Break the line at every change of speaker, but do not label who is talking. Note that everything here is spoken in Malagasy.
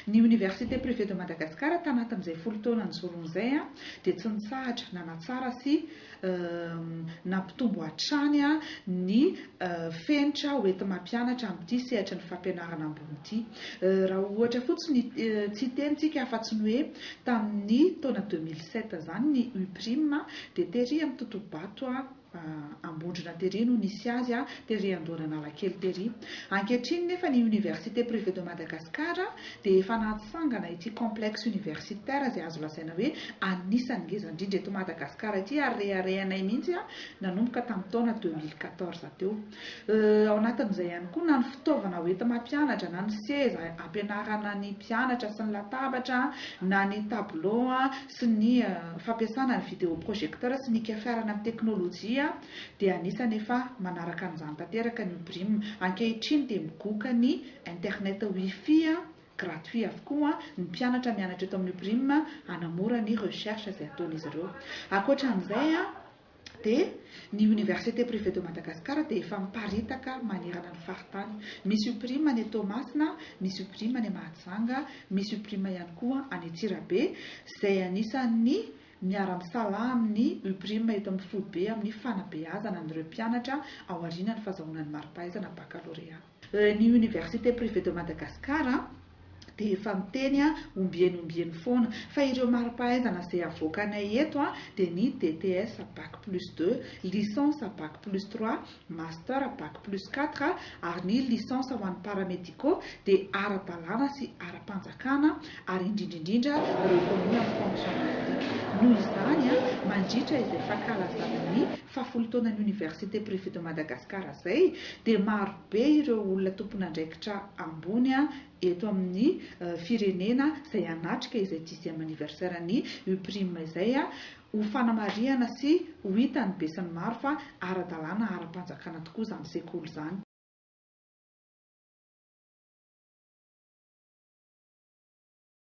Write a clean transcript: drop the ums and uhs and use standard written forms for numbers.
Ny université privée de Madagascar tanatin'izay folo taona nizoron'izay dia tsy nitsahatra nanatsara sy nampitombo hatrany ny fenitra hoenti-mampianatra amin'ity sehatra ny fampianarana ambony ity. Raha ohatra fotsiny tsy tentsika afa-tsy ny hoe tamin'ny taona 2007 zany ny UPRIM dia tery amin'ny totobato ambondrona tery no nisy azy tery Andohan'Analakely tery. Ankehitriny nefa ny université privée de Madagascar dia efa nahatsangana ity complexe universitaire izay azo lazaina hoe anisan'ny ngeza indrindra eto Madagasikara ity ary reharehanay mihitsy nanomboka tamin'ny taona 2014 teo. Ao anatin'izay ihany koa na ny fitaovana hoenti-mampianatra, na ny seza ampianarana ny mpianatra sy ny latabatra, na ny tableau sy ny fampiasana ny vidéoprojecteur sy ny kafiarana amin'ny teknôlôjia dia anisany efa manaraka an'izany tanteraka ny UPRIM. Ankehitriny dia migoka ny internet wifi gratuit avokoa ny mpianatra mianatra eto amin'ny UPRIM hanamora ny recherche izay ataon'izy ireo. Ankoatran'izay dia ny université privée de Madagascar dia efa miparitaka manerana ny faritany. Misy UPRIM any Toamasina, misy UPRIM any Mahajanga, misy UPRIM ihany koa any Antsirabe, izay anisan'ny miara-misala amin'ny UPRIM eto amin'ny Fodibe amin'ny fanabeazana an'ireo mpianatra ao aorianan'ny fahazoana ny mari-pahaizana baccalauréat. Ny université privée de Madagascar dia efa miteny ombieny foana fa ireo mari-pahaizana izay avoakanay eto dia ny DTS bac plus 2, licence bac plus 3, master bac plus 4 ary ny licence ho an'ny paramédicaux dia ara-dalàna sy ara-panjakana ary indrindrindrindra reconnu en fonction publique. Noho izany mandritra izay fankalazana ny fahafolo taonan'ny université privée de Madagascar izay dia marobe ireo olona tompon'andraikitra ambony eto amin'ny firenena izay hanatrika izay 10e anniversaire ny UPRIM izay ho fanamariana sy ho hitan'ny be sy ny maro fa ara-dalàna ara-panjakana tokoa izany sekoly izany.